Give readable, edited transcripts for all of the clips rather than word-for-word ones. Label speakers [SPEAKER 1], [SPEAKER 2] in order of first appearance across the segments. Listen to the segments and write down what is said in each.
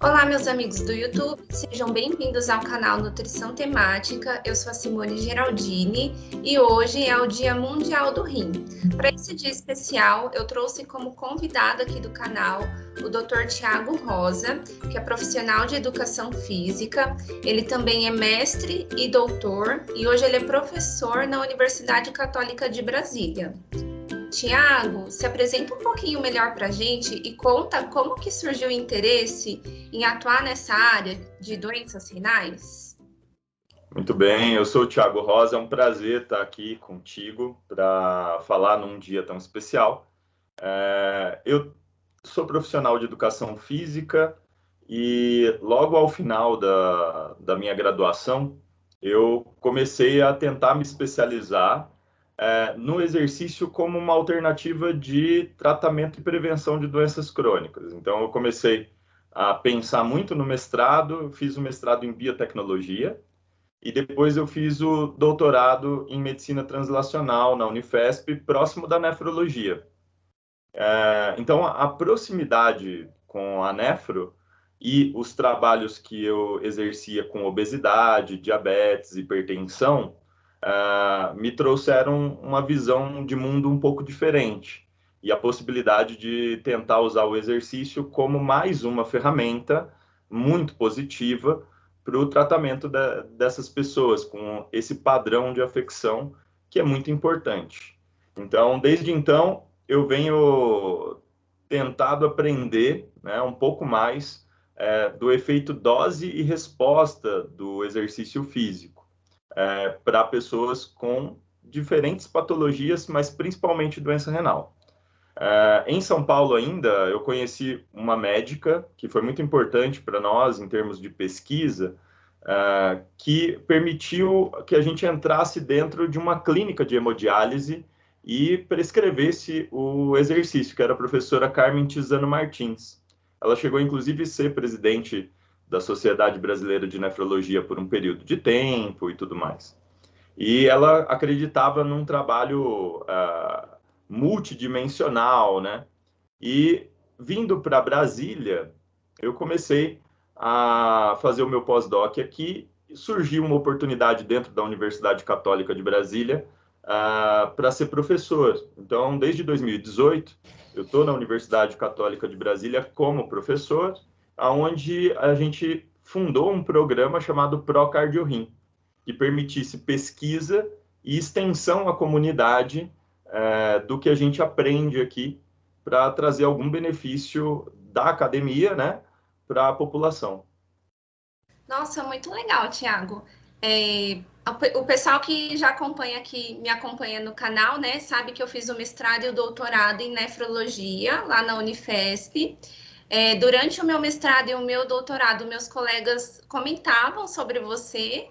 [SPEAKER 1] Olá, meus amigos do YouTube, sejam bem-vindos ao canal Nutrição Temática. Eu sou a Simone Geraldini e hoje é o Dia Mundial do Rim. Para esse dia especial, eu trouxe como convidado aqui do canal o Dr. Tiago Rosa, que é profissional de educação física. Ele também é mestre e doutor e hoje ele é professor na Universidade Católica de Brasília. Tiago, se apresenta um pouquinho melhor para a gente e conta como que surgiu o interesse em atuar nessa área de doenças renais.
[SPEAKER 2] Muito bem, eu sou o Tiago Rosa, é um prazer estar aqui contigo para falar num dia tão especial. Eu sou profissional de educação física e logo ao final da minha graduação, eu comecei a tentar me especializar no exercício como uma alternativa de tratamento e prevenção de doenças crônicas. Então, eu comecei a pensar muito no mestrado, fiz o mestrado em biotecnologia e depois eu fiz o doutorado em medicina translacional na Unifesp, próximo da nefrologia. Então, a proximidade com a nefro e os trabalhos que eu exercia com obesidade, diabetes, hipertensão, me trouxeram uma visão de mundo um pouco diferente e a possibilidade de tentar usar o exercício como mais uma ferramenta muito positiva para o tratamento dessas pessoas com esse padrão de afecção que é muito importante. Então, desde então, eu venho tentado aprender, né, um pouco mais do efeito dose e resposta do exercício físico para pessoas com diferentes patologias, mas principalmente doença renal. Em São Paulo ainda, eu conheci uma médica que foi muito importante para nós em termos de pesquisa, que permitiu que a gente entrasse dentro de uma clínica de hemodiálise e prescrevesse o exercício, que era a professora Carmen Tisano Martins. Ela chegou, inclusive, a ser presidente da Sociedade Brasileira de Nefrologia por um período de tempo e tudo mais. E ela acreditava num trabalho multidimensional, né? E vindo para Brasília, eu comecei a fazer o meu pós-doc aqui. Surgiu uma oportunidade dentro da Universidade Católica de Brasília para ser professor. Então, desde 2018, eu estou na Universidade Católica de Brasília como professor, onde a gente fundou um programa chamado ProCardioRim, que permitisse pesquisa e extensão à comunidade do que a gente aprende aqui para trazer algum benefício da academia, né, para a população.
[SPEAKER 1] Nossa, muito legal, Tiago. O pessoal que já acompanha aqui, me acompanha no canal, né, sabe que eu fiz o mestrado e o doutorado em nefrologia lá na Unifesp. Durante o meu mestrado e o meu doutorado, meus colegas comentavam sobre você,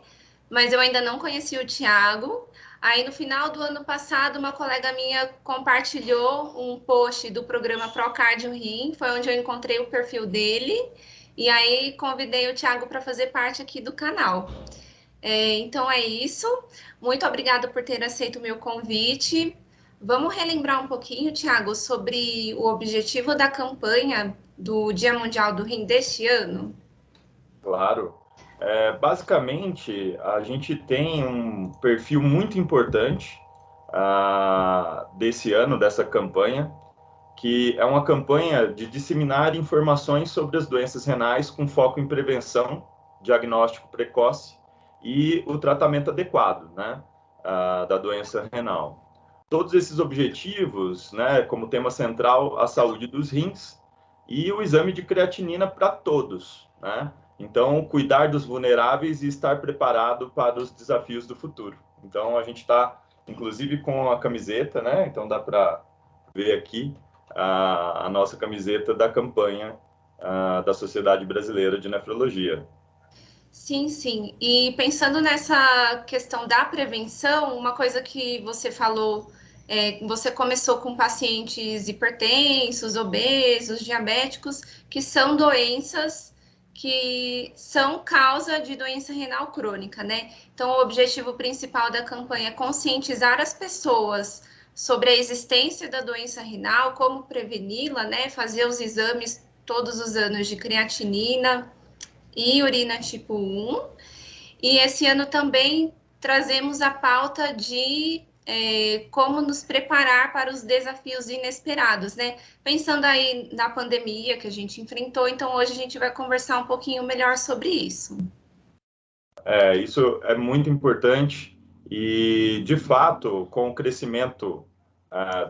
[SPEAKER 1] mas eu ainda não conhecia o Tiago. Aí, no final do ano passado, uma colega minha compartilhou um post do programa Procardio Rim, foi onde eu encontrei o perfil dele, e aí convidei o Tiago para fazer parte aqui do canal. Então é isso. Muito obrigada por ter aceito o meu convite. Vamos relembrar um pouquinho, Tiago, sobre o objetivo da campanha do Dia Mundial do Rim deste ano?
[SPEAKER 2] Claro. Basicamente, a gente tem um perfil muito importante desse ano, dessa campanha, que é uma campanha de disseminar informações sobre as doenças renais com foco em prevenção, diagnóstico precoce e o tratamento adequado, né, da doença renal. Todos esses objetivos, né, como tema central, a saúde dos rins e o exame de creatinina para todos, né? Então, cuidar dos vulneráveis e estar preparado para os desafios do futuro. Então, a gente está, inclusive, com a camiseta, né? Então, dá para ver aqui a nossa camiseta da campanha da Sociedade Brasileira de Nefrologia.
[SPEAKER 1] Sim, sim. E pensando nessa questão da prevenção, uma coisa que você falou, você começou com pacientes hipertensos, obesos, diabéticos, que são doenças que são causa de doença renal crônica, né? Então, o objetivo principal da campanha é conscientizar as pessoas sobre a existência da doença renal, como preveni-la, né? Fazer os exames todos os anos de creatinina e urina tipo 1. E esse ano também trazemos a pauta de como nos preparar para os desafios inesperados, né? Pensando aí na pandemia que a gente enfrentou, então hoje a gente vai conversar um pouquinho melhor sobre isso.
[SPEAKER 2] Isso é muito importante e, de fato, com o crescimento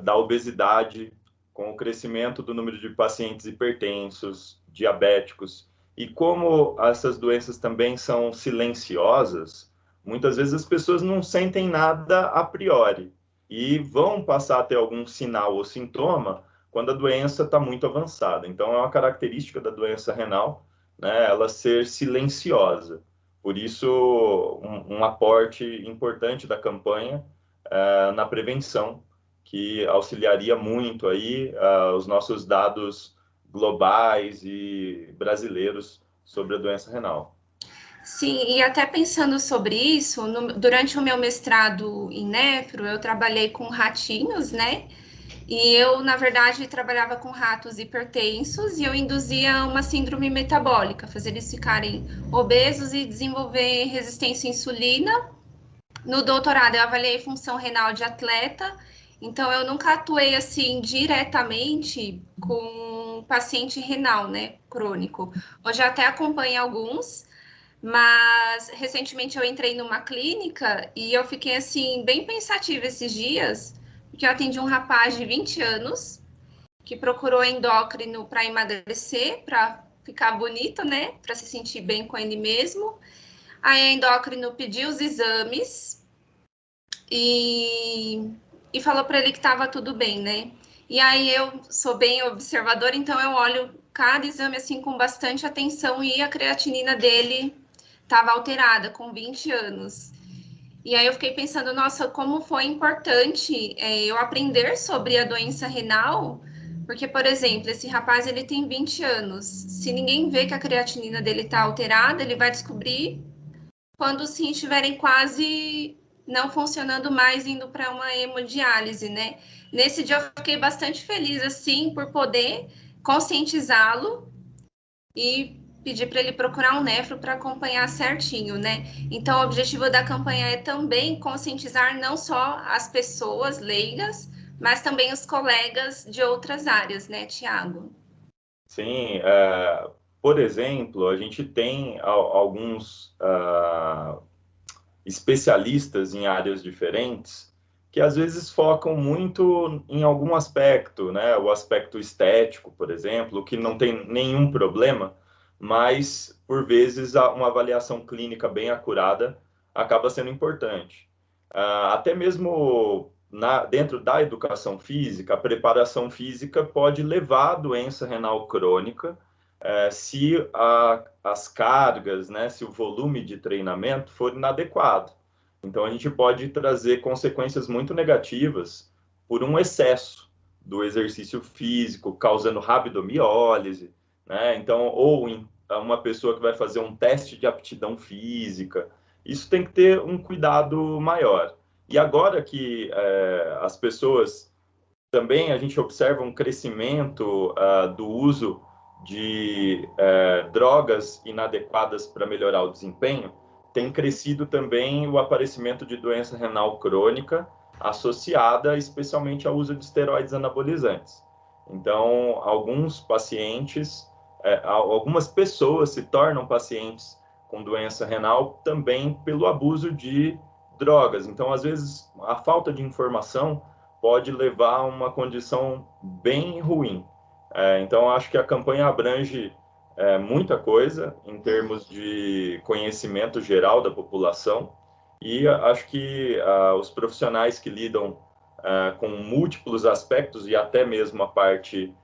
[SPEAKER 2] da obesidade, com o crescimento do número de pacientes hipertensos, diabéticos, e como essas doenças também são silenciosas, muitas vezes as pessoas não sentem nada a priori e vão passar a ter algum sinal ou sintoma quando a doença está muito avançada. Então, é uma característica da doença renal, né, ela ser silenciosa. Por isso, um aporte importante da campanha na prevenção, que auxiliaria muito aí os nossos dados globais e brasileiros sobre a doença renal.
[SPEAKER 1] Sim, e até pensando sobre isso, durante o meu mestrado em nefro, eu trabalhei com ratinhos, né? E eu, na verdade, trabalhava com ratos hipertensos e eu induzia uma síndrome metabólica, fazer eles ficarem obesos e desenvolver resistência à insulina. No doutorado, eu avaliei função renal de atleta, então eu nunca atuei assim diretamente com paciente renal, né, crônico. Hoje eu até acompanho alguns, mas recentemente eu entrei numa clínica e eu fiquei assim bem pensativa esses dias, porque eu atendi um rapaz de 20 anos que procurou endócrino para emagrecer, para ficar bonito, né, para se sentir bem com ele mesmo. Aí a endócrino pediu os exames e falou para ele que estava tudo bem, né? E aí eu sou bem observadora, então eu olho cada exame assim com bastante atenção e a creatinina dele estava alterada com 20 anos. E aí eu fiquei pensando, nossa, como foi importante eu aprender sobre a doença renal, porque, por exemplo, esse rapaz ele tem 20 anos. Se ninguém vê que a creatinina dele está alterada, ele vai descobrir quando os rins estiverem quase não funcionando mais, indo para uma hemodiálise, né? Nesse dia eu fiquei bastante feliz, assim, por poder conscientizá-lo e pedir para ele procurar um nefro para acompanhar certinho, né? Então, o objetivo da campanha é também conscientizar não só as pessoas leigas, mas também os colegas de outras áreas, né, Tiago?
[SPEAKER 2] Sim, por exemplo, a gente tem alguns especialistas em áreas diferentes que às vezes focam muito em algum aspecto, né? O aspecto estético, por exemplo, que não tem nenhum problema, mas por vezes uma avaliação clínica bem acurada acaba sendo importante. Até mesmo dentro da educação física, a preparação física pode levar à doença renal crônica, se as cargas, né, se o volume de treinamento for inadequado. Então, a gente pode trazer consequências muito negativas por um excesso do exercício físico, causando rabdomiólise, né? Então, ou uma pessoa que vai fazer um teste de aptidão física, isso tem que ter um cuidado maior. E agora que as pessoas também a gente observa um crescimento do uso de drogas inadequadas para melhorar o desempenho, tem crescido também o aparecimento de doença renal crônica associada especialmente ao uso de esteroides anabolizantes. Então, alguns pacientes, algumas pessoas se tornam pacientes com doença renal também pelo abuso de drogas. Então, às vezes, a falta de informação pode levar a uma condição bem ruim. Então, acho que a campanha abrange muita coisa em termos de conhecimento geral da população e acho que os profissionais que lidam com múltiplos aspectos e até mesmo a parte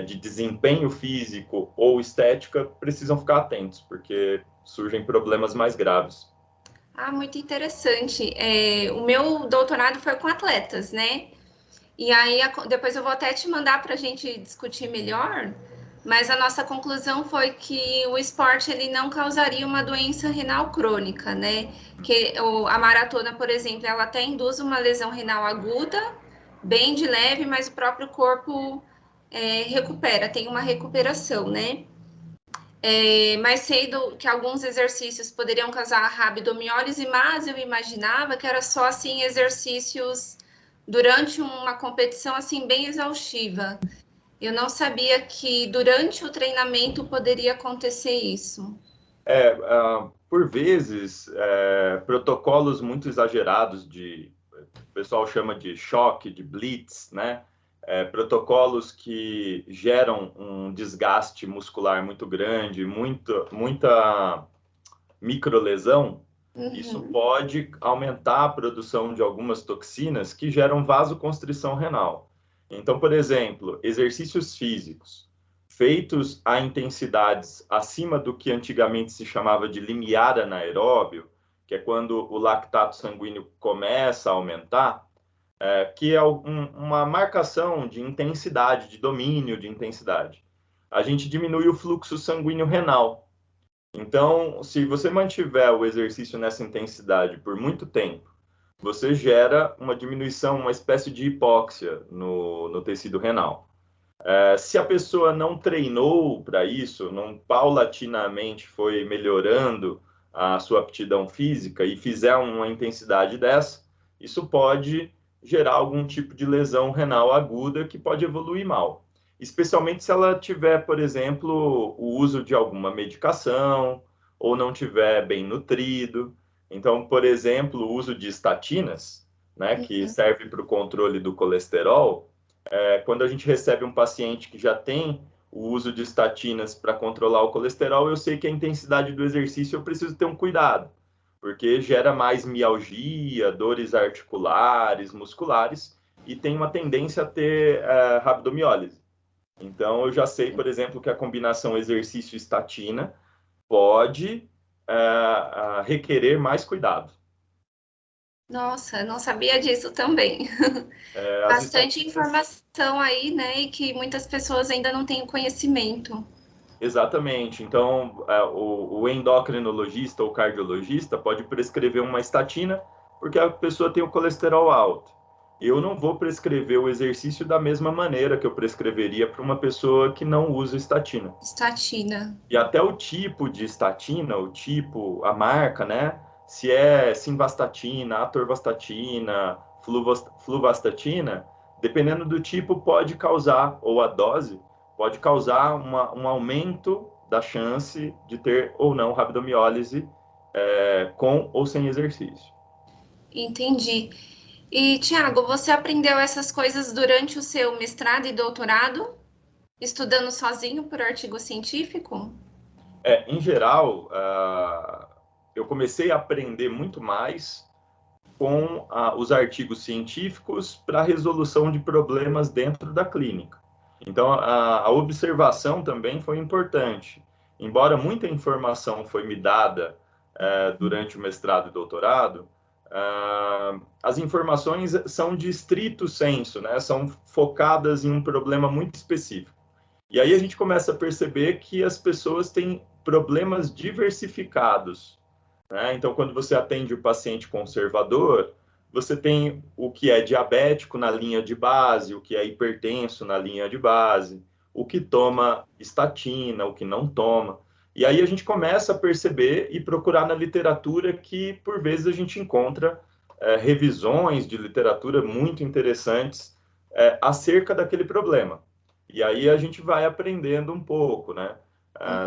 [SPEAKER 2] de desempenho físico ou estética precisam ficar atentos, porque surgem problemas mais graves.
[SPEAKER 1] Ah, muito interessante. O meu doutorado foi com atletas, né? E aí, depois eu vou até te mandar para a gente discutir melhor, mas a nossa conclusão foi que o esporte ele não causaria uma doença renal crônica, né? Que a maratona, por exemplo, ela até induz uma lesão renal aguda, bem de leve, mas o próprio corpo recupera, tem uma recuperação, né? Mais cedo que alguns exercícios poderiam causar rabdomiólise, mas eu imaginava que era só assim exercícios durante uma competição assim bem exaustiva. Eu não sabia que durante o treinamento poderia acontecer isso.
[SPEAKER 2] Por vezes, protocolos muito exagerados o pessoal chama de choque, de blitz, né? Protocolos que geram um desgaste muscular muito grande, muita microlesão, isso
[SPEAKER 1] Uhum.
[SPEAKER 2] pode aumentar a produção de algumas toxinas que geram vasoconstrição renal. Então, por exemplo, exercícios físicos feitos a intensidades acima do que antigamente se chamava de limiar anaeróbio, que é quando o lactato sanguíneo começa a aumentar, que é uma marcação de intensidade, de domínio de intensidade. A gente diminui o fluxo sanguíneo renal. Então, se você mantiver o exercício nessa intensidade por muito tempo, você gera uma diminuição, uma espécie de hipóxia no tecido renal. Se a pessoa não treinou para isso, não paulatinamente foi melhorando a sua aptidão física e fizer uma intensidade dessa, isso pode gerar algum tipo de lesão renal aguda que pode evoluir mal. Especialmente se ela tiver, por exemplo, o uso de alguma medicação ou não tiver bem nutrido. Então, por exemplo, o uso de estatinas, né, que serve para o controle do colesterol. Quando a gente recebe um paciente que já tem o uso de estatinas para controlar o colesterol, eu sei que a intensidade do exercício eu preciso ter um cuidado, porque gera mais mialgia, dores articulares, musculares, e tem uma tendência a ter rabdomiólise. Então, eu já sei, por exemplo, que a combinação exercício-estatina pode requerer mais cuidado.
[SPEAKER 1] Nossa, não sabia disso também.
[SPEAKER 2] As
[SPEAKER 1] Bastante
[SPEAKER 2] estatinas.
[SPEAKER 1] informação aí, né? E que muitas pessoas ainda não têm conhecimento.
[SPEAKER 2] Exatamente. Então, o endocrinologista ou cardiologista pode prescrever uma estatina porque a pessoa tem o colesterol alto. Eu não vou prescrever o exercício da mesma maneira que eu prescreveria para uma pessoa que não usa estatina.
[SPEAKER 1] Estatina.
[SPEAKER 2] E até o tipo de estatina, o tipo, a marca, né? Se é simvastatina, atorvastatina, fluvastatina, dependendo do tipo, pode causar, ou a dose, pode causar um aumento da chance de ter ou não rabdomiólise com ou sem exercício.
[SPEAKER 1] Entendi. E, Tiago, você aprendeu essas coisas durante o seu mestrado e doutorado, estudando sozinho por artigo científico?
[SPEAKER 2] Em geral, eu comecei a aprender muito mais com os artigos científicos para resolução de problemas dentro da clínica. Então, a observação também foi importante. Embora muita informação foi me dada durante o mestrado e doutorado, as informações são de estrito senso, né? São focadas em um problema muito específico. E aí a gente começa a perceber que as pessoas têm problemas diversificados, né? Então, quando você atende o paciente conservador, você tem o que é diabético na linha de base, o que é hipertenso na linha de base, o que toma estatina, o que não toma. E aí a gente começa a perceber e procurar na literatura que, por vezes, a gente encontra revisões de literatura muito interessantes acerca daquele problema. E aí a gente vai aprendendo um pouco, né,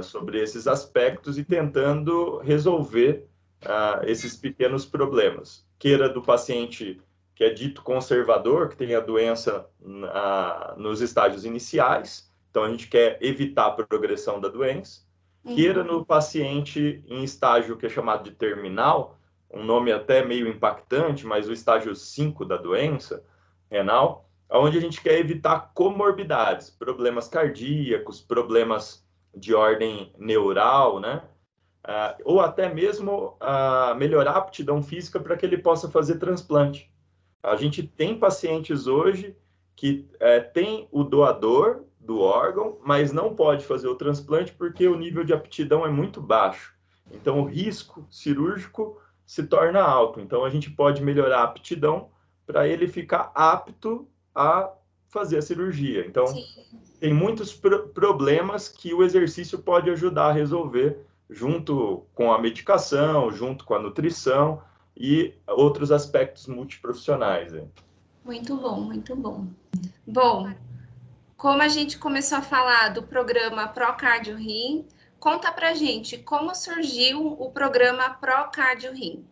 [SPEAKER 2] sobre esses aspectos e tentando resolver esses pequenos problemas. Queira do paciente que é dito conservador, que tem a doença nos estágios iniciais, então a gente quer evitar a progressão da doença. Queira no paciente em estágio que é chamado de terminal, um nome até meio impactante, mas o estágio 5 da doença renal, onde a gente quer evitar comorbidades, problemas cardíacos, problemas de ordem neural, né? Ou até mesmo melhorar a aptidão física para que ele possa fazer transplante. A gente tem pacientes hoje que tem o doador do órgão, mas não pode fazer o transplante porque o nível de aptidão é muito baixo. Então, o risco cirúrgico se torna alto. Então, a gente pode melhorar a aptidão para ele ficar apto a fazer a cirurgia. Então,
[SPEAKER 1] Sim.
[SPEAKER 2] tem muitos problemas que o exercício pode ajudar a resolver, junto com a medicação, junto com a nutrição e outros aspectos multiprofissionais.
[SPEAKER 1] Muito bom, muito bom. Bom, como a gente começou a falar do programa Pro Cardio Rim, conta pra gente como surgiu o programa Pro Cardio Rim.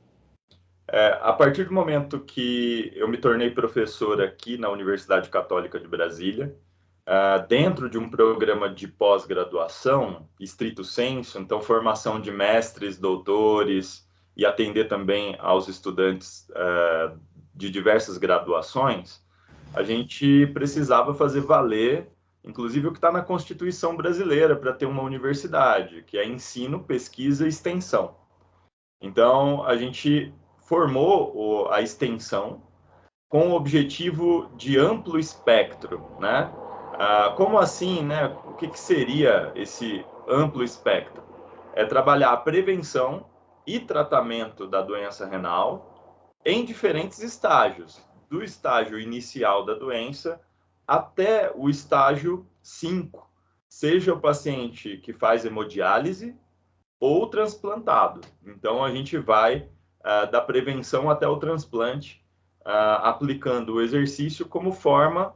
[SPEAKER 2] A partir do momento que eu me tornei professor aqui na Universidade Católica de Brasília, dentro de um programa de pós-graduação, estrito sensu, então formação de mestres, doutores e atender também aos estudantes de diversas graduações, a gente precisava fazer valer, inclusive o que está na Constituição brasileira, para ter uma universidade, que é ensino, pesquisa e extensão. Então, a gente formou a extensão com o objetivo de amplo espectro, né? Como assim, né? O que seria esse amplo espectro? É trabalhar a prevenção e tratamento da doença renal em diferentes estágios, do estágio inicial da doença até o estágio 5, seja o paciente que faz hemodiálise ou transplantado. Então, a gente vai da prevenção até o transplante, aplicando o exercício como forma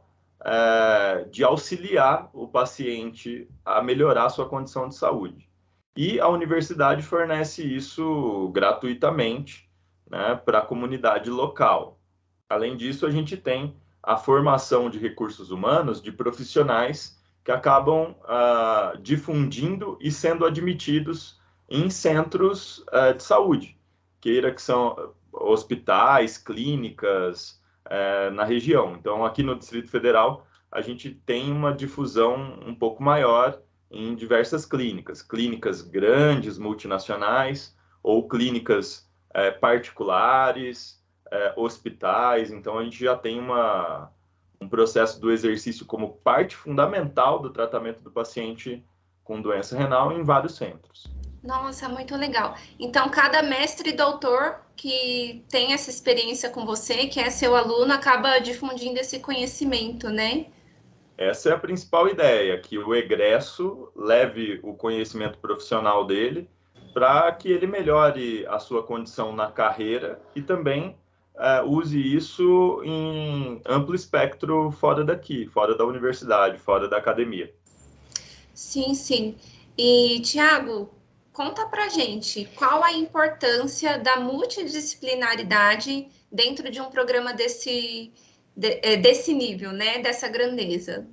[SPEAKER 2] de auxiliar o paciente a melhorar a sua condição de saúde. E a universidade fornece isso gratuitamente, né, para a comunidade local. Além disso, a gente tem a formação de recursos humanos, de profissionais que acabam difundindo e sendo admitidos em centros de saúde, queira que são hospitais, clínicas na região. Então, aqui no Distrito Federal, a gente tem uma difusão um pouco maior em diversas clínicas, clínicas grandes, multinacionais, ou clínicas particulares, hospitais. Então, a gente já tem um processo do exercício como parte fundamental do tratamento do paciente com doença renal em vários centros.
[SPEAKER 1] Nossa, muito legal. Então, cada mestre e doutor que tem essa experiência com você, que é seu aluno, acaba difundindo esse conhecimento, né?
[SPEAKER 2] Essa é a principal ideia, que o egresso leve o conhecimento profissional dele para que ele melhore a sua condição na carreira e também use isso em amplo espectro fora daqui, fora da universidade, fora da academia.
[SPEAKER 1] Sim, sim. E, Tiago, conta pra gente qual a importância da multidisciplinaridade dentro de um programa desse nível, né? Dessa grandeza.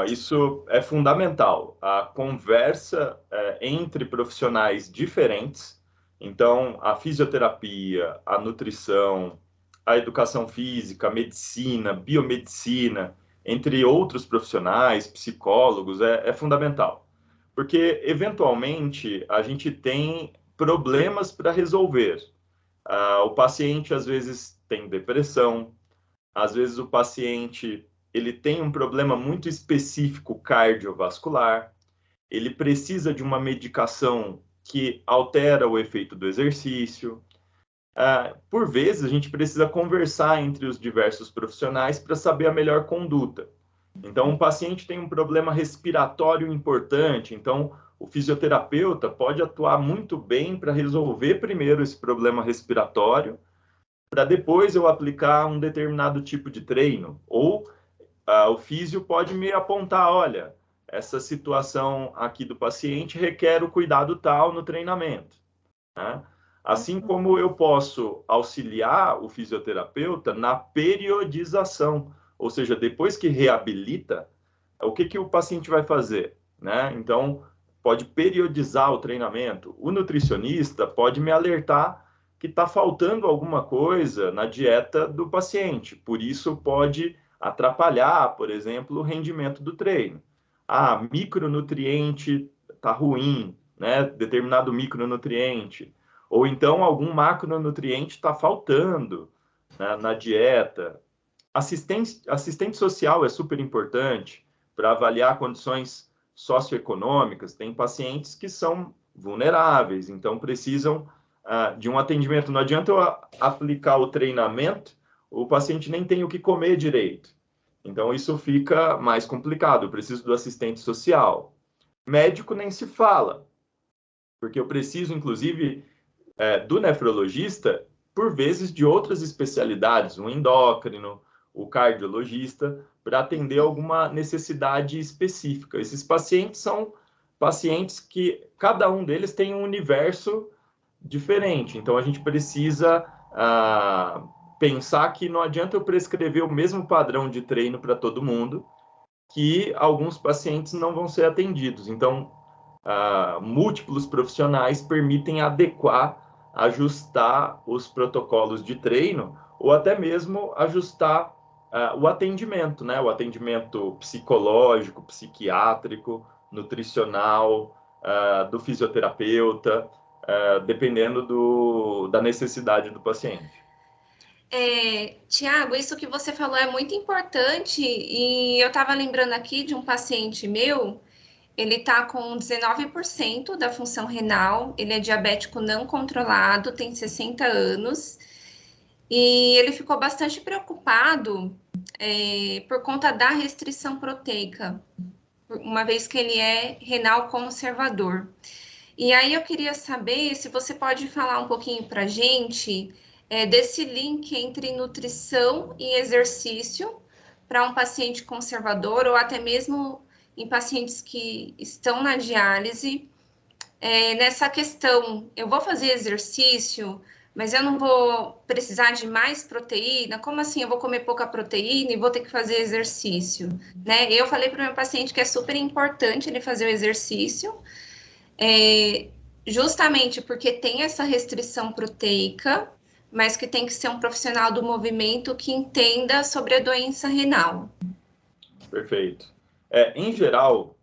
[SPEAKER 2] Isso é fundamental. A conversa entre profissionais diferentes, então a fisioterapia, a nutrição, a educação física, a medicina, biomedicina, entre outros profissionais, psicólogos, é fundamental. Porque, eventualmente, a gente tem problemas para resolver. O paciente, às vezes, tem depressão, às vezes o paciente ele tem um problema muito específico cardiovascular, ele precisa de uma medicação que altera o efeito do exercício. Por vezes, a gente precisa conversar entre os diversos profissionais para saber a melhor conduta. Então, um paciente tem um problema respiratório importante, então o fisioterapeuta pode atuar muito bem para resolver primeiro esse problema respiratório, para depois eu aplicar um determinado tipo de treino. Ou o físio pode me apontar, olha, essa situação aqui do paciente requer o cuidado tal no treinamento, né? Assim como eu posso auxiliar o fisioterapeuta na periodização, ou seja, depois que reabilita, o que o paciente vai fazer, né? Então, pode periodizar o treinamento. O nutricionista pode me alertar que está faltando alguma coisa na dieta do paciente, por isso pode atrapalhar, por exemplo, o rendimento do treino. Micronutriente está ruim, né? Determinado micronutriente. Ou então algum macronutriente está faltando, né, na dieta. Assistente social é super importante para avaliar condições socioeconômicas. Tem pacientes que são vulneráveis, então precisam de um atendimento. Não adianta eu aplicar o treinamento, o paciente nem tem o que comer direito. Então, isso fica mais complicado. Eu preciso do assistente social. Médico nem se fala, porque eu preciso, inclusive, do nefrologista, por vezes, de outras especialidades, o endócrino, o cardiologista, para atender alguma necessidade específica. Esses pacientes são pacientes que cada um deles tem um universo diferente. Então, a gente precisa pensar que não adianta eu prescrever o mesmo padrão de treino para todo mundo, que alguns pacientes não vão ser atendidos. Então, múltiplos profissionais permitem adequar, ajustar os protocolos de treino ou até mesmo ajustar o atendimento, né? O atendimento psicológico, psiquiátrico, nutricional, do fisioterapeuta, dependendo da necessidade do paciente.
[SPEAKER 1] Tiago, isso que você falou é muito importante e eu estava lembrando aqui de um paciente meu, ele está com 19% da função renal, ele é diabético não controlado, tem 60 anos, e ele ficou bastante preocupado por conta da restrição proteica, uma vez que ele é renal conservador. E aí eu queria saber se você pode falar um pouquinho para a gente desse link entre nutrição e exercício para um paciente conservador ou até mesmo em pacientes que estão na diálise. Nessa questão, eu vou fazer exercício, mas eu não vou precisar de mais proteína? Como assim eu vou comer pouca proteína e vou ter que fazer exercício? Né? Eu falei para o meu paciente que é super importante ele fazer o exercício, justamente porque tem essa restrição proteica, mas que tem que ser um profissional do movimento que entenda sobre a doença renal.
[SPEAKER 2] Perfeito. Em geral,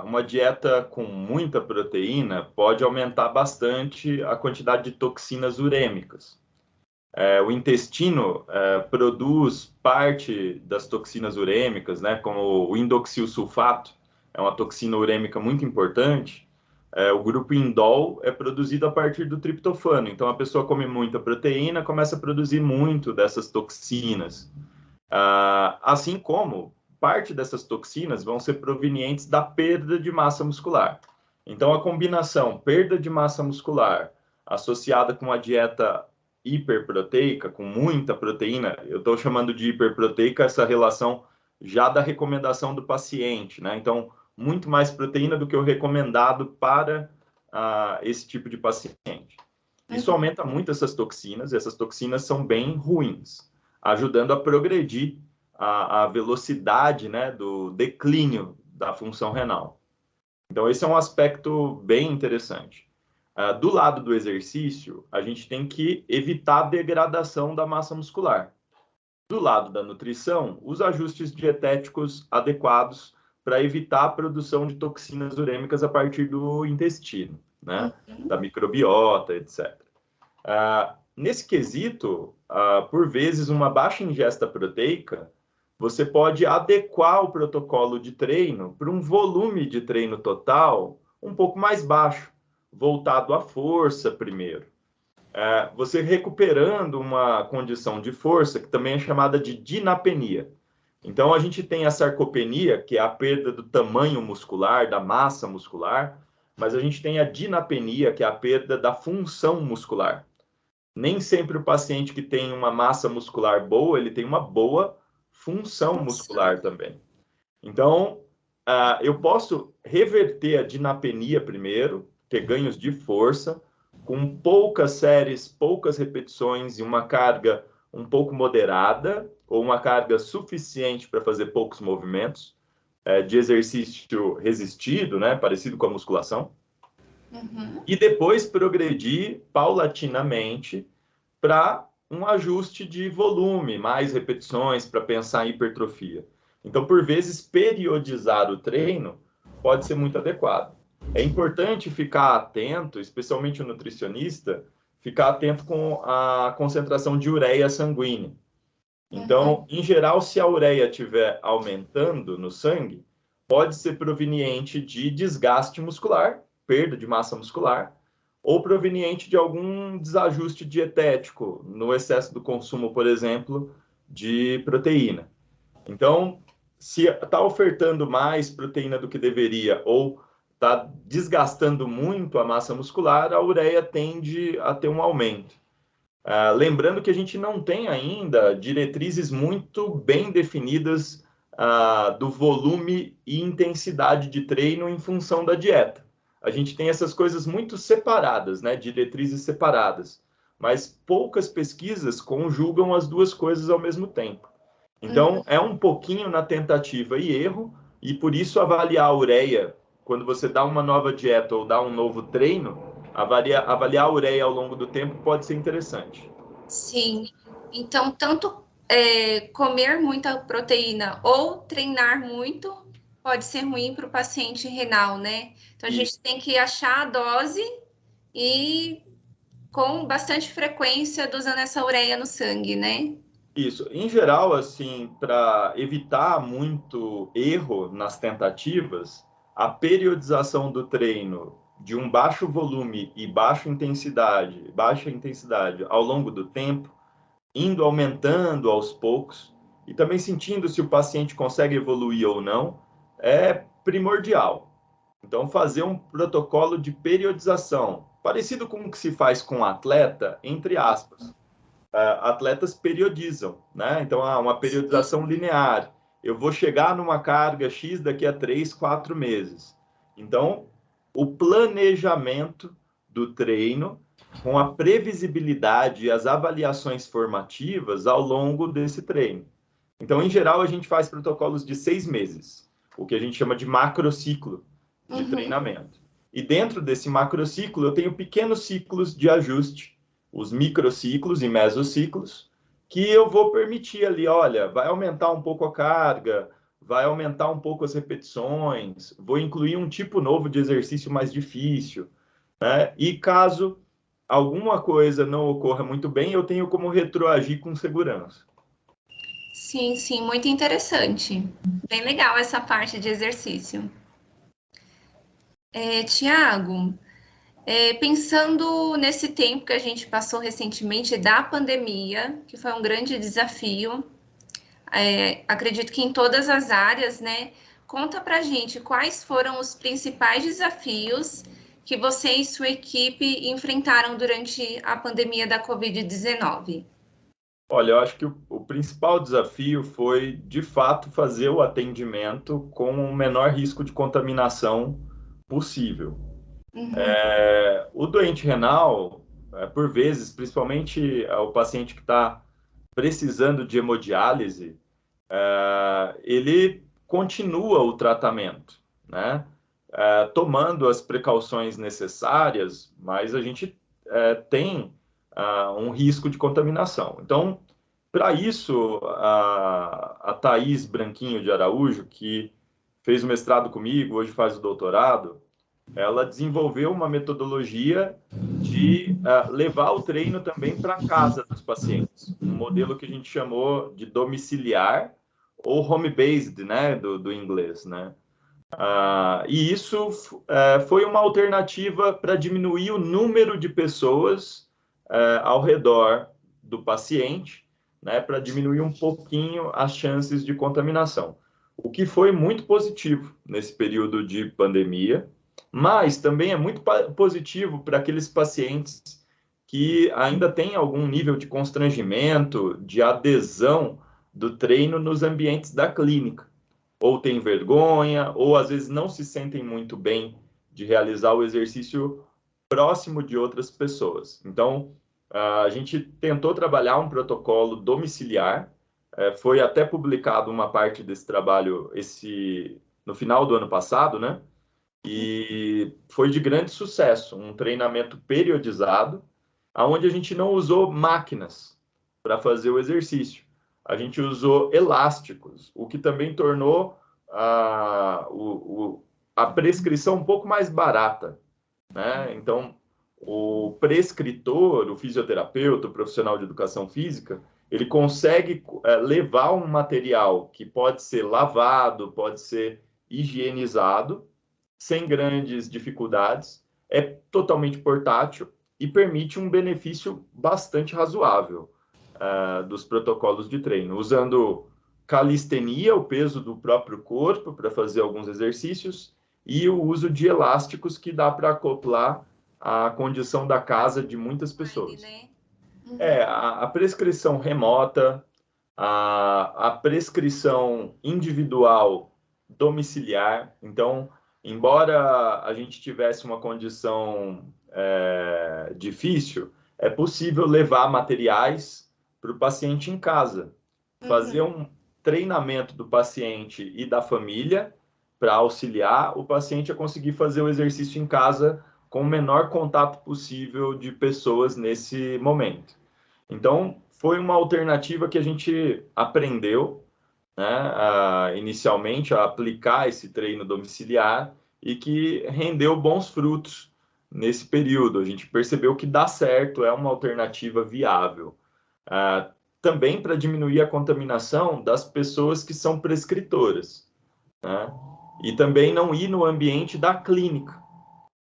[SPEAKER 2] uma dieta com muita proteína pode aumentar bastante a quantidade de toxinas urêmicas. O intestino produz parte das toxinas urêmicas, né, como o indoxilsulfato, é uma toxina urêmica muito importante. O grupo indol é produzido a partir do triptofano. Então, a pessoa come muita proteína, começa a produzir muito dessas toxinas. Assim como parte dessas toxinas vão ser provenientes da perda de massa muscular. Então, a combinação perda de massa muscular associada com uma dieta hiperproteica, com muita proteína, eu estou chamando de hiperproteica essa relação já da recomendação do paciente, né? Então, muito mais proteína do que o recomendado para esse tipo de paciente. Isso aumenta muito essas toxinas, e essas toxinas são bem ruins, ajudando a progredir a velocidade, né, do declínio da função renal. Então, esse é um aspecto bem interessante. Do lado do exercício, a gente tem que evitar a degradação da massa muscular. Do lado da nutrição, os ajustes dietéticos adequados para evitar a produção de toxinas urêmicas a partir do intestino, né? Da microbiota, etc. Nesse quesito, por vezes, uma baixa ingesta proteica, você pode adequar o protocolo de treino para um volume de treino total um pouco mais baixo, voltado à força primeiro. Você recuperando uma condição de força que também é chamada de dinapenia. Então, a gente tem a sarcopenia, que é a perda do tamanho muscular, da massa muscular, mas a gente tem a dinapenia, que é a perda da função muscular. Nem sempre o paciente que tem uma massa muscular boa, ele tem uma boa função muscular também. Então, eu posso reverter a dinapenia primeiro, ter ganhos de força, com poucas séries, poucas repetições e uma carga um pouco moderada, ou uma carga suficiente para fazer poucos movimentos, de exercício resistido, né, parecido com a musculação. E depois progredir paulatinamente para um ajuste de volume, mais repetições para pensar em hipertrofia. Então, por vezes, periodizar o treino pode ser muito adequado. É importante ficar atento, especialmente o nutricionista, ficar atento com a concentração de ureia sanguínea. Então, em geral, se a ureia estiver aumentando no sangue, pode ser proveniente de desgaste muscular, perda de massa muscular, ou proveniente de algum desajuste dietético, no excesso do consumo, por exemplo, de proteína. Então, se está ofertando mais proteína do que deveria ou está desgastando muito a massa muscular, a ureia tende a ter um aumento. Lembrando que a gente não tem ainda diretrizes muito bem definidas do volume e intensidade de treino em função da dieta. A gente tem essas coisas muito separadas, né? Diretrizes separadas, mas poucas pesquisas conjugam as duas coisas ao mesmo tempo. Então, é um pouquinho na tentativa e erro, e por isso avaliar a ureia, quando você dá uma nova dieta ou dá um novo treino, avaliar a ureia ao longo do tempo pode ser interessante.
[SPEAKER 1] Sim. Então, tanto comer muita proteína ou treinar muito pode ser ruim para o paciente renal, né? Então, a gente tem que achar a dose e com bastante frequência dosando essa ureia no sangue, né?
[SPEAKER 2] Isso. Em geral, assim, para evitar muito erro nas tentativas, a periodização do treino de um baixo volume e baixa intensidade ao longo do tempo, indo aumentando aos poucos e também sentindo se o paciente consegue evoluir ou não, é primordial. Então, fazer um protocolo de periodização, parecido com o que se faz com o atleta, entre aspas. Atletas periodizam, né? Então, uma periodização linear. Eu vou chegar numa carga X daqui a 3, 4 meses. Então, o planejamento do treino com a previsibilidade e as avaliações formativas ao longo desse treino. Então, em geral, a gente faz protocolos de 6 meses, o que a gente chama de macrociclo de treinamento. E dentro desse macrociclo, eu tenho pequenos ciclos de ajuste, os microciclos e mesociclos, que eu vou permitir ali, olha, vai aumentar um pouco a carga, vai aumentar um pouco as repetições, vou incluir um tipo novo de exercício mais difícil, né? E caso alguma coisa não ocorra muito bem, eu tenho como retroagir com segurança.
[SPEAKER 1] Sim, sim, muito interessante. Bem legal essa parte de exercício. Tiago, pensando nesse tempo que a gente passou recentemente da pandemia, que foi um grande desafio, acredito que em todas as áreas, né? Conta pra gente quais foram os principais desafios que você e sua equipe enfrentaram durante a pandemia da Covid-19.
[SPEAKER 2] Olha, eu acho que o principal desafio foi, de fato, fazer o atendimento com o menor risco de contaminação possível. O doente renal, por vezes, principalmente o paciente que está precisando de hemodiálise, ele continua o tratamento, né? Tomando as precauções necessárias, mas a gente tem um risco de contaminação. Então, para isso, a Thaís Branquinho de Araújo, que fez o mestrado comigo, hoje faz o doutorado, ela desenvolveu uma metodologia de levar o treino também para a casa dos pacientes, um modelo que a gente chamou de domiciliar ou home-based, né, do inglês, né? E isso foi uma alternativa para diminuir o número de pessoas ao redor do paciente, né, para diminuir um pouquinho as chances de contaminação. O que foi muito positivo nesse período de pandemia, mas também é muito positivo para aqueles pacientes que ainda têm algum nível de constrangimento, de adesão do treino nos ambientes da clínica ou têm vergonha, ou às vezes não se sentem muito bem de realizar o exercício próximo de outras pessoas. Então, a gente tentou trabalhar um protocolo domiciliar, foi até publicado uma parte desse trabalho no final do ano passado, né? E foi de grande sucesso, um treinamento periodizado, onde a gente não usou máquinas para fazer o exercício. A gente usou elásticos, o que também tornou a prescrição um pouco mais barata, né? Então, o prescritor, o fisioterapeuta, o profissional de educação física, ele consegue levar um material que pode ser lavado, pode ser higienizado, sem grandes dificuldades, é totalmente portátil e permite um benefício bastante razoável dos protocolos de treino, usando calistenia, o peso do próprio corpo para fazer alguns exercícios, e o uso de elásticos que dá para acoplar a condição da casa de muitas pessoas.
[SPEAKER 1] Né?
[SPEAKER 2] A prescrição remota, a prescrição individual domiciliar. Então, embora a gente tivesse uma condição difícil, é possível levar materiais para o paciente em casa, fazer um treinamento do paciente e da família para auxiliar o paciente a conseguir fazer o exercício em casa com o menor contato possível de pessoas nesse momento. Então, foi uma alternativa que a gente aprendeu, né, inicialmente a aplicar esse treino domiciliar e que rendeu bons frutos nesse período. A gente percebeu que dá certo, é uma alternativa viável. Também para diminuir a contaminação das pessoas que são prescritoras, né? E também não ir no ambiente da clínica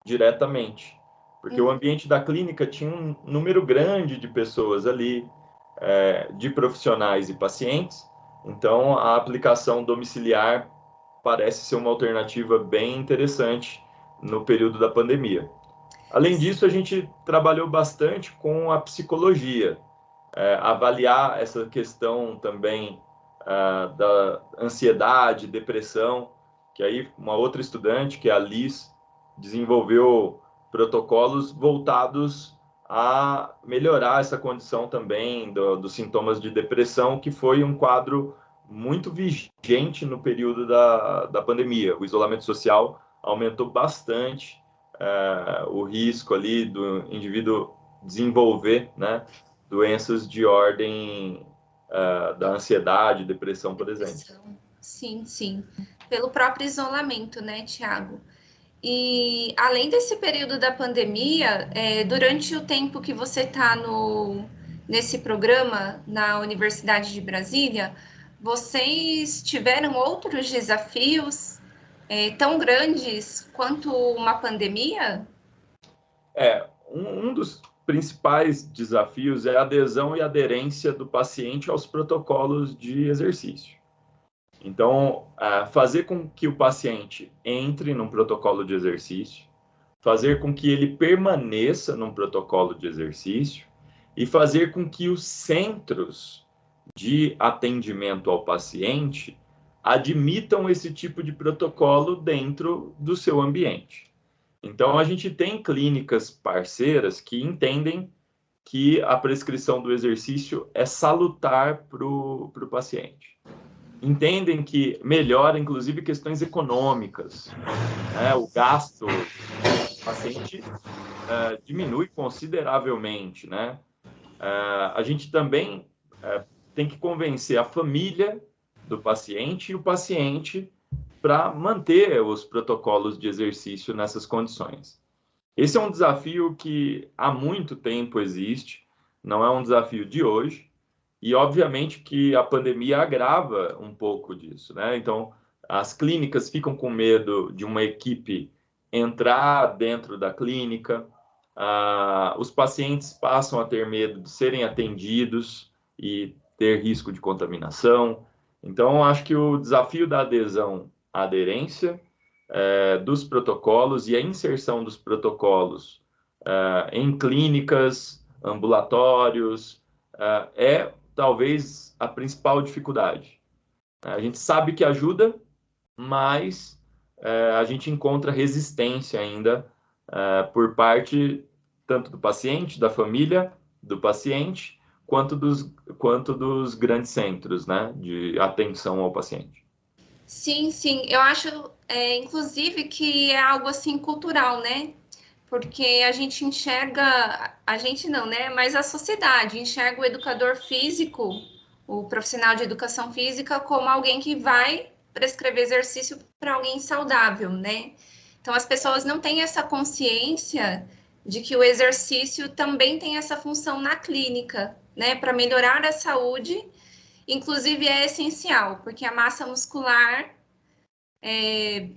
[SPEAKER 2] diretamente, porque o ambiente da clínica tinha um número grande de pessoas ali, de profissionais e pacientes, então a aplicação domiciliar parece ser uma alternativa bem interessante no período da pandemia. Além disso, a gente trabalhou bastante com a psicologia, avaliar essa questão também da ansiedade, depressão, que aí uma outra estudante, que é a Liz, desenvolveu protocolos voltados a melhorar essa condição também dos sintomas de depressão, que foi um quadro muito vigente no período da pandemia. O isolamento social aumentou bastante o risco ali do indivíduo desenvolver, né, doenças de ordem da ansiedade, depressão, por exemplo.
[SPEAKER 1] Sim, sim. Pelo próprio isolamento, né, Tiago? E além desse período da pandemia, durante o tempo que você está nesse programa na Universidade de Brasília, vocês tiveram outros desafios tão grandes quanto uma pandemia?
[SPEAKER 2] Um dos principais desafios é a adesão e aderência do paciente aos protocolos de exercício. Então, fazer com que o paciente entre num protocolo de exercício, fazer com que ele permaneça num protocolo de exercício e fazer com que os centros de atendimento ao paciente admitam esse tipo de protocolo dentro do seu ambiente. Então, a gente tem clínicas parceiras que entendem que a prescrição do exercício é salutar para o paciente. Entendem que melhora, inclusive, questões econômicas, né? O gasto do paciente diminui consideravelmente, né? A gente também tem que convencer a família do paciente e o paciente para manter os protocolos de exercício nessas condições. Esse é um desafio que há muito tempo existe, não é um desafio de hoje, e obviamente que a pandemia agrava um pouco disso, né? Então, as clínicas ficam com medo de uma equipe entrar dentro da clínica, os pacientes passam a ter medo de serem atendidos e ter risco de contaminação. Então, acho que o desafio da adesão à aderência dos protocolos e a inserção dos protocolos em clínicas, ambulatórios, é talvez a principal dificuldade. A gente sabe que ajuda, mas a gente encontra resistência ainda por parte tanto do paciente, da família, do paciente, quanto dos grandes centros, né, de atenção ao paciente.
[SPEAKER 1] Sim, sim. Eu acho, inclusive, que é algo assim cultural, né? Porque a gente enxerga, a gente não, né? Mas a sociedade enxerga o educador físico, o profissional de educação física, como alguém que vai prescrever exercício para alguém saudável, né? Então as pessoas não têm essa consciência de que o exercício também tem essa função na clínica, né? Para melhorar a saúde, inclusive é essencial, porque a massa muscular é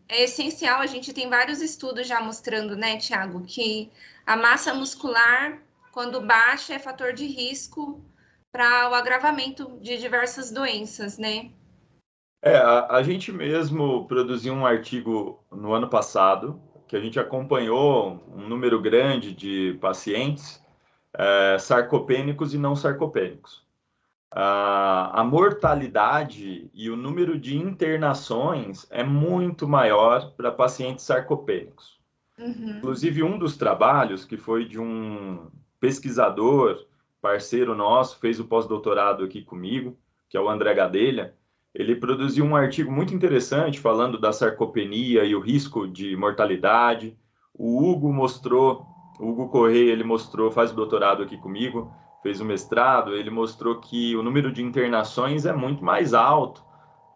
[SPEAKER 1] essencial. A gente tem vários estudos já mostrando, né, Tiago, que a massa muscular, quando baixa, é fator de risco para o agravamento de diversas doenças, né?
[SPEAKER 2] A gente mesmo produziu um artigo no ano passado, que a gente acompanhou um número grande de pacientes sarcopênicos e não sarcopênicos. A mortalidade e o número de internações é muito maior para pacientes sarcopênicos.
[SPEAKER 1] Uhum.
[SPEAKER 2] Inclusive, um dos trabalhos, que foi de um pesquisador, parceiro nosso, fez o pós-doutorado aqui comigo, que é o André Gadelha, ele produziu um artigo muito interessante falando da sarcopenia e o risco de mortalidade. O Hugo Correia, ele mostrou, faz o doutorado aqui comigo, fez o mestrado, ele mostrou que o número de internações é muito mais alto,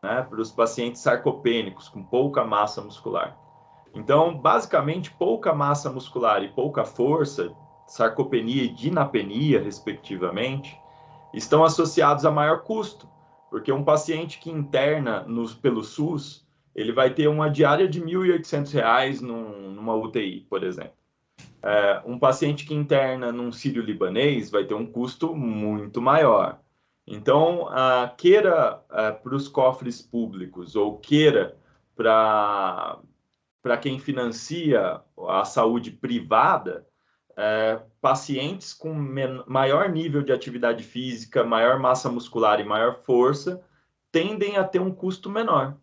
[SPEAKER 2] né, para os pacientes sarcopênicos, com pouca massa muscular. Então, basicamente, pouca massa muscular e pouca força, sarcopenia e dinapenia, respectivamente, estão associados a maior custo, porque um paciente que interna pelo SUS, ele vai ter uma diária de R$ 1.800 numa UTI, por exemplo. Um paciente que interna num sírio-libanês vai ter um custo muito maior. Então, queira para os cofres públicos ou queira para quem financia a saúde privada, pacientes com maior nível de atividade física, maior massa muscular e maior força tendem a ter um custo menor,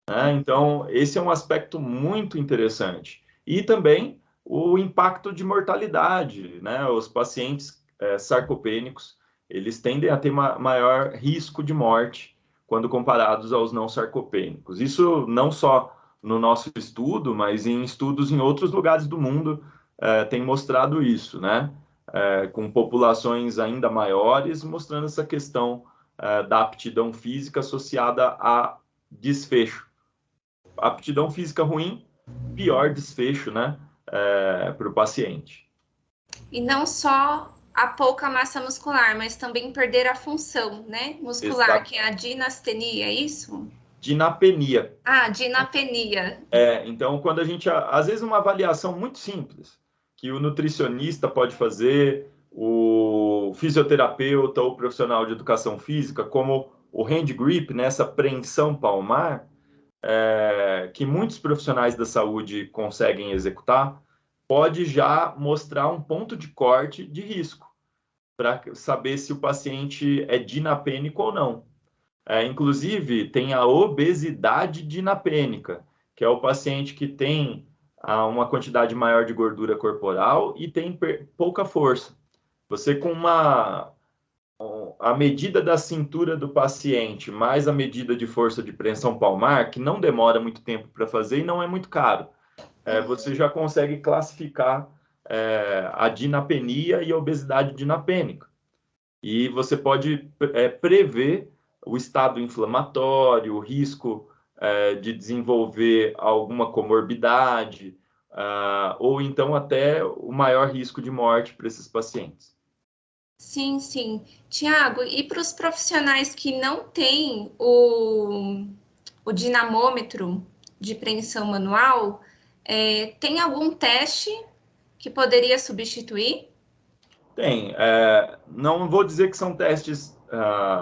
[SPEAKER 2] né? Então, esse é um aspecto muito interessante. E também o impacto de mortalidade, né? Os pacientes sarcopênicos, eles tendem a ter maior risco de morte quando comparados aos não sarcopênicos. Isso não só no nosso estudo, mas em estudos em outros lugares do mundo tem mostrado isso, né? Com populações ainda maiores, mostrando essa questão da aptidão física associada a desfecho. Aptidão física ruim, pior desfecho, né, para o paciente.
[SPEAKER 1] E não só a pouca massa muscular, mas também perder a função, né, muscular,
[SPEAKER 2] Exato.
[SPEAKER 1] que é a dinastenia, é isso?
[SPEAKER 2] Dinapenia.
[SPEAKER 1] Ah, dinapenia.
[SPEAKER 2] Então, quando a gente, às vezes, uma avaliação muito simples, que o nutricionista pode fazer, o fisioterapeuta ou profissional de educação física, como o hand grip, nessa preensão palmar, que muitos profissionais da saúde conseguem executar, pode já mostrar um ponto de corte de risco, para saber se o paciente é dinapênico ou não. Inclusive, tem a obesidade dinapênica, que é o paciente que tem uma quantidade maior de gordura corporal e tem pouca força. Você com a medida da cintura do paciente, mais a medida de força de preensão palmar, que não demora muito tempo para fazer e não é muito caro, você já consegue classificar a dinapenia e a obesidade dinapênica. E você pode prever o estado inflamatório, o risco de desenvolver alguma comorbidade, ou então até o maior risco de morte para esses pacientes.
[SPEAKER 1] Sim, sim. Tiago, e para os profissionais que não têm o dinamômetro de preensão manual, tem algum teste que poderia substituir?
[SPEAKER 2] Tem. Não vou dizer que são testes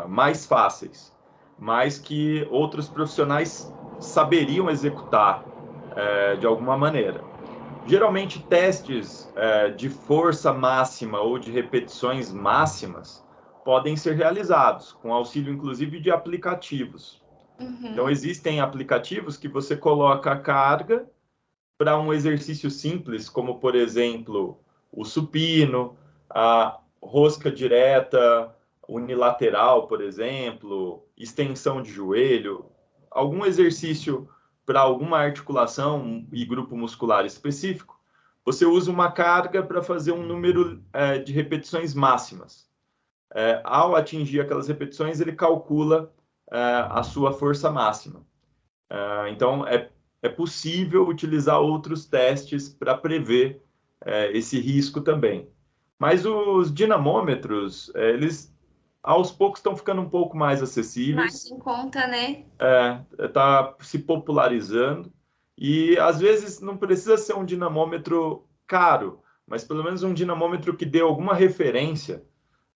[SPEAKER 2] mais fáceis, mas que outros profissionais saberiam executar de alguma maneira. Geralmente, testes de força máxima ou de repetições máximas podem ser realizados, com auxílio, inclusive, de aplicativos. Então,
[SPEAKER 1] Uhum.
[SPEAKER 2] existem aplicativos que você coloca a carga para um exercício simples, como, por exemplo, o supino, a rosca direta unilateral, por exemplo, extensão de joelho, algum exercício para alguma articulação e grupo muscular específico, você usa uma carga para fazer um número de repetições máximas. Ao atingir aquelas repetições, ele calcula a sua força máxima. Então, é possível utilizar outros testes para prever esse risco também. Mas os dinamômetros, eles aos poucos estão ficando um pouco mais
[SPEAKER 1] Mais
[SPEAKER 2] acessíveis,
[SPEAKER 1] em conta, né?
[SPEAKER 2] está se popularizando, e às vezes não precisa ser um dinamômetro caro, mas pelo menos um dinamômetro que dê alguma referência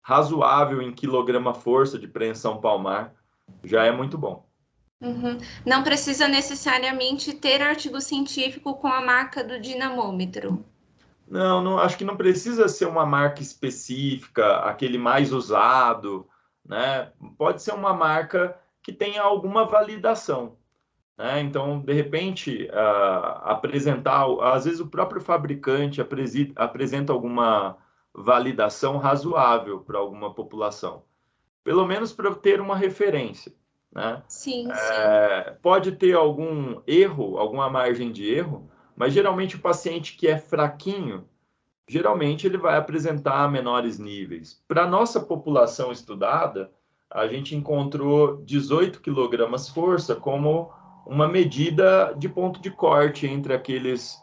[SPEAKER 2] razoável em quilograma-força de preensão palmar, já é muito bom.
[SPEAKER 1] Uhum. Não precisa necessariamente ter artigo científico com a marca do dinamômetro.
[SPEAKER 2] Não, não, acho que não precisa ser uma marca específica, aquele mais usado, né? Pode ser uma marca que tenha alguma validação, né? Então, de repente, apresentar, às vezes o próprio fabricante apresenta alguma validação razoável para alguma população, pelo menos para ter uma referência, né?
[SPEAKER 1] Sim, sim.
[SPEAKER 2] Pode ter algum erro, alguma margem de erro, mas geralmente o paciente que é fraquinho, geralmente ele vai apresentar menores níveis. Para a nossa população estudada, a gente encontrou 18 quilogramas força como uma medida de ponto de corte entre aqueles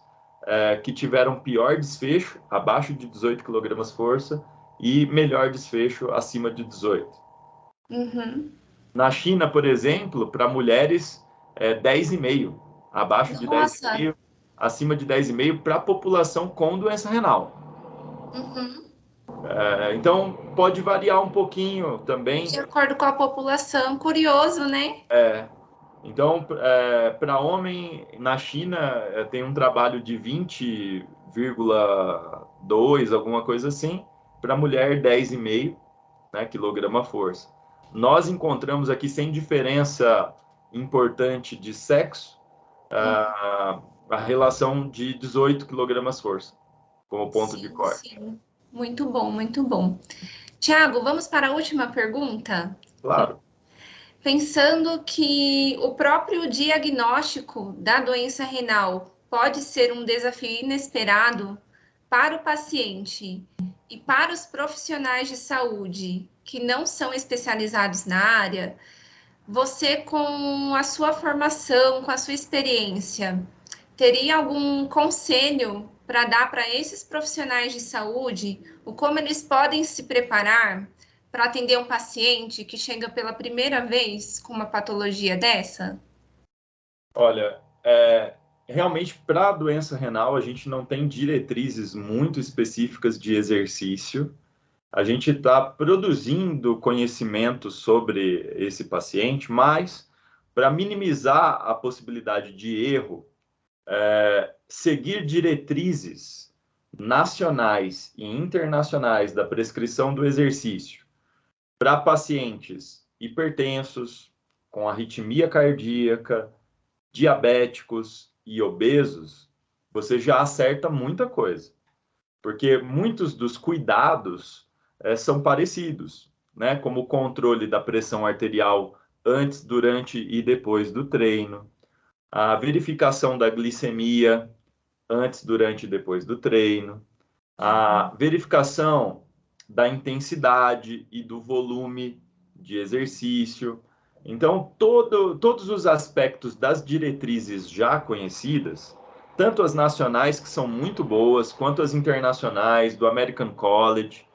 [SPEAKER 2] que tiveram pior desfecho, abaixo de 18 quilogramas força, e melhor desfecho acima de 18.
[SPEAKER 1] Uhum.
[SPEAKER 2] Na China, por exemplo, para mulheres, 10,5, abaixo de
[SPEAKER 1] Nossa.
[SPEAKER 2] 10,5, acima de 10,5 para a população com doença renal.
[SPEAKER 1] Uhum.
[SPEAKER 2] Então, pode variar um pouquinho
[SPEAKER 1] De
[SPEAKER 2] também.
[SPEAKER 1] acordo com a população. Curioso, né?
[SPEAKER 2] Então, para homem, na China, tem um trabalho de 20,2, alguma coisa assim. Para mulher, 10,5, né, quilograma força. Nós encontramos aqui, sem diferença importante de sexo, a relação de 18 quilogramas força, como ponto de
[SPEAKER 1] Sim,
[SPEAKER 2] corte.
[SPEAKER 1] sim. Muito bom, muito bom. Tiago, vamos para a última pergunta?
[SPEAKER 2] Claro.
[SPEAKER 1] Pensando que o próprio diagnóstico da doença renal pode ser um desafio inesperado para o paciente e para os profissionais de saúde que não são especializados na área, você, com a sua formação, com a sua experiência, teria algum conselho para dar para esses profissionais de saúde, o como eles podem se preparar para atender um paciente que chega pela primeira vez com uma patologia dessa?
[SPEAKER 2] Olha, realmente para a doença renal a gente não tem diretrizes muito específicas de exercício. A gente está produzindo conhecimento sobre esse paciente, mas para minimizar a possibilidade de erro, seguir diretrizes nacionais e internacionais da prescrição do exercício para pacientes hipertensos, com arritmia cardíaca, diabéticos e obesos, você já acerta muita coisa, porque muitos dos cuidados são parecidos, né? Como o controle da pressão arterial antes, durante e depois do treino, a verificação da glicemia antes, durante e depois do treino, a verificação da intensidade e do volume de exercício. Então, todos os aspectos das diretrizes já conhecidas, tanto as nacionais, que são muito boas, quanto as internacionais, do American College,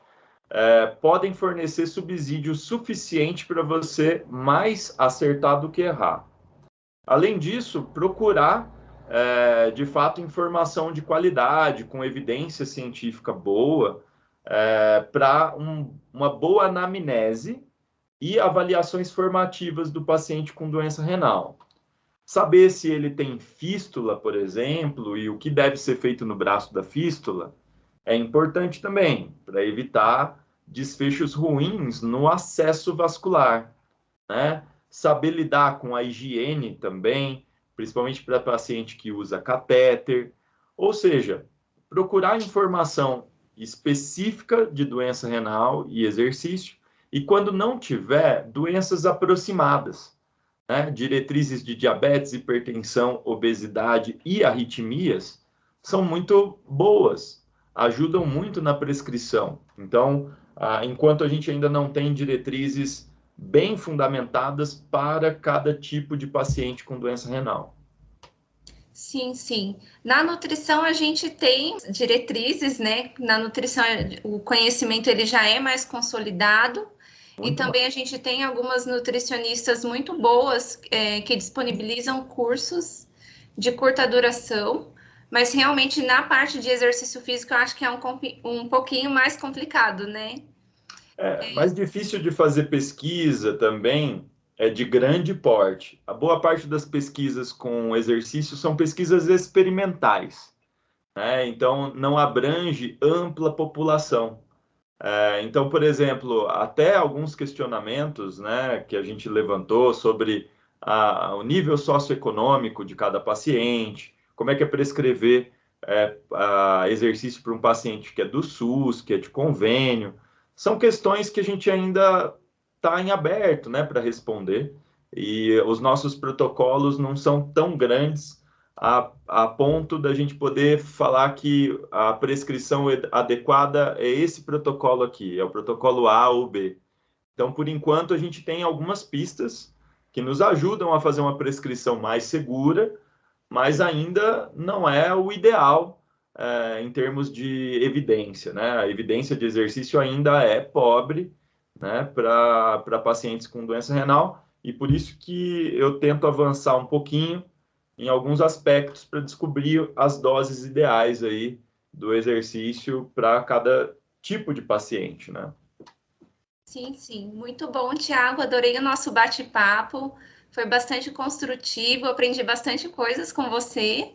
[SPEAKER 2] podem fornecer subsídio suficiente para você mais acertar do que errar. Além disso, procurar, de fato, informação de qualidade, com evidência científica boa, para uma boa anamnese e avaliações formativas do paciente com doença renal. Saber se ele tem fístula, por exemplo, e o que deve ser feito no braço da fístula é importante também, para evitar desfechos ruins no acesso vascular, né? Saber lidar com a higiene também, principalmente para paciente que usa catéter, ou seja, procurar informação específica de doença renal e exercício, e quando não tiver, doenças aproximadas, né? Diretrizes de diabetes, hipertensão, obesidade e arritmias são muito boas, ajudam muito na prescrição. Então, enquanto a gente ainda não tem diretrizes bem fundamentadas para cada tipo de paciente com doença renal.
[SPEAKER 1] Sim, sim. Na nutrição a gente tem diretrizes, né? Na nutrição o conhecimento ele já é mais consolidado e
[SPEAKER 2] Muito mais.
[SPEAKER 1] também a gente tem algumas nutricionistas muito boas que disponibilizam cursos de curta duração, mas realmente na parte de exercício físico eu acho que é um pouquinho mais complicado, né?
[SPEAKER 2] Mais difícil de fazer pesquisa também é de grande porte. A boa parte das pesquisas com exercício são pesquisas experimentais, né? Então, não abrange ampla população. Então, por exemplo, até alguns questionamentos, né, que a gente levantou sobre o nível socioeconômico de cada paciente, como é que é prescrever exercício para um paciente que é do SUS, que é de convênio, são questões que a gente ainda está em aberto, né, para responder, e os nossos protocolos não são tão grandes a ponto da gente poder falar que a prescrição adequada é esse protocolo aqui, é o protocolo A ou B. Então, por enquanto, a gente tem algumas pistas que nos ajudam a fazer uma prescrição mais segura, mas ainda não é o ideal em termos de evidência, né? A evidência de exercício ainda é pobre, né, para pacientes com doença renal, e por isso que eu tento avançar um pouquinho em alguns aspectos para descobrir as doses ideais aí do exercício para cada tipo de paciente, né?
[SPEAKER 1] Sim, sim. Muito bom, Tiago. Adorei o nosso bate-papo. Foi bastante construtivo, aprendi bastante coisas com você.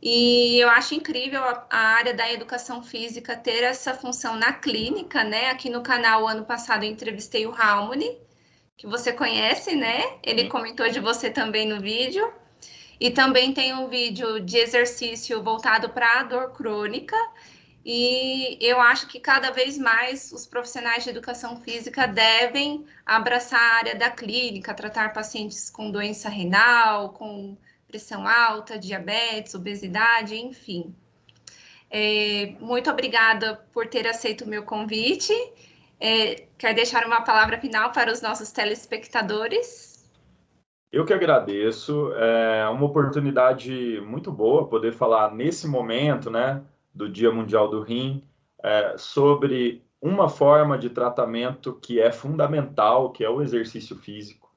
[SPEAKER 1] E eu acho incrível a área da educação física ter essa função na clínica, né? Aqui no canal, ano passado, eu entrevistei o Raoni, que você conhece, né? Ele comentou de você também no vídeo. E também tem um vídeo de exercício voltado para a dor crônica. E eu acho que cada vez mais os profissionais de educação física devem abraçar a área da clínica, tratar pacientes com doença renal, com pressão alta, diabetes, obesidade, enfim. Muito obrigada por ter aceito o meu convite. Quer deixar uma palavra final para os nossos telespectadores?
[SPEAKER 2] Eu que agradeço. É uma oportunidade muito boa poder falar nesse momento, né, do Dia Mundial do Rim, sobre uma forma de tratamento que é fundamental, que é o exercício físico.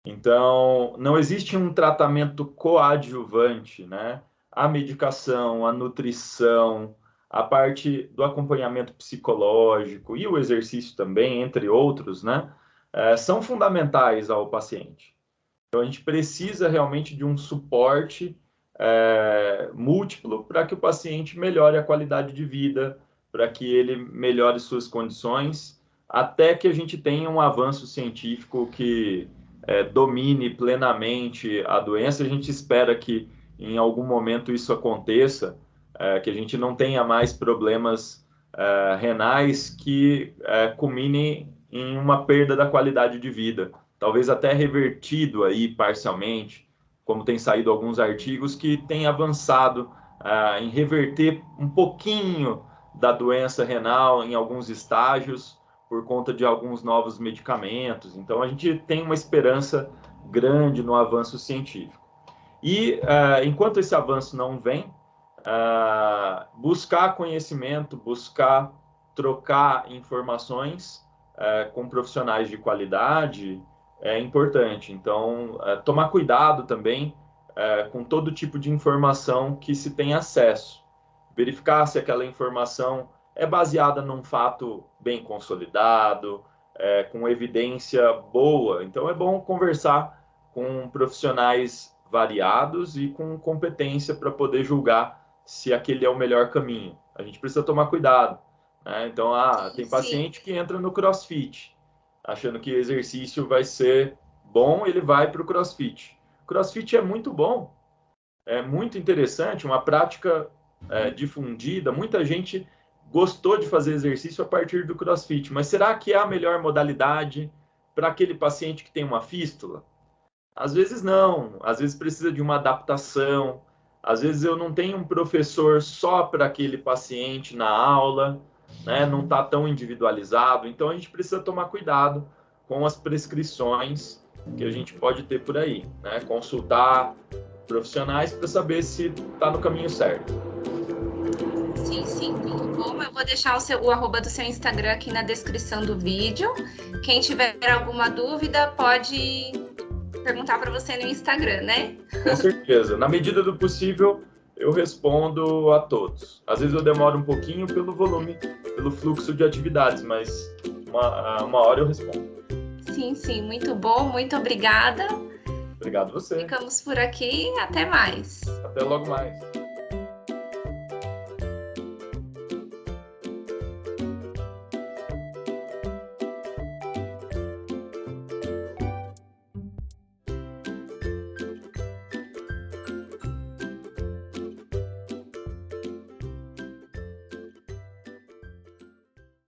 [SPEAKER 2] Então, não existe um tratamento coadjuvante, né? A medicação, a nutrição, a parte do acompanhamento psicológico e o exercício também, entre outros, né, são fundamentais ao paciente. Então, a gente precisa realmente de um suporte múltiplo para que o paciente melhore a qualidade de vida, para que ele melhore suas condições, até que a gente tenha um avanço científico que domine plenamente a doença. A gente espera que em algum momento isso aconteça, que a gente não tenha mais problemas renais que culminem em uma perda da qualidade de vida, talvez até revertido aí parcialmente, como tem saído alguns artigos que têm avançado em reverter um pouquinho da doença renal em alguns estágios por conta de alguns novos medicamentos. Então, a gente tem uma esperança grande no avanço científico. E, enquanto esse avanço não vem, buscar conhecimento, buscar trocar informações com profissionais de qualidade é importante. Então, tomar cuidado também com todo tipo de informação que se tem acesso. Verificar se aquela informação é baseada num fato bem consolidado, com evidência boa. Então, é bom conversar com profissionais variados e com competência para poder julgar se aquele é o melhor caminho. A gente precisa tomar cuidado, né? Então, tem paciente que entra no CrossFit, achando que exercício vai ser bom, ele vai para o CrossFit. CrossFit é muito bom, é muito interessante, uma prática difundida. Muita gente gostou de fazer exercício a partir do CrossFit, mas será que é a melhor modalidade para aquele paciente que tem uma fístula? Às vezes não, às vezes precisa de uma adaptação, às vezes eu não tenho um professor só para aquele paciente na aula, né? Não está tão individualizado, então a gente precisa tomar cuidado com as prescrições que a gente pode ter por aí, né? Consultar profissionais para saber se está no caminho certo.
[SPEAKER 1] Sim, muito bom. Eu vou deixar o arroba do seu Instagram aqui na descrição do vídeo. Quem tiver alguma dúvida pode perguntar para você no Instagram, né?
[SPEAKER 2] Com certeza. Na medida do possível, eu respondo a todos. Às vezes eu demoro um pouquinho pelo volume, pelo fluxo de atividades, mas uma hora eu respondo.
[SPEAKER 1] Sim, sim, muito bom, muito obrigada.
[SPEAKER 2] Obrigado a você.
[SPEAKER 1] Ficamos por aqui, até mais.
[SPEAKER 2] Até logo mais.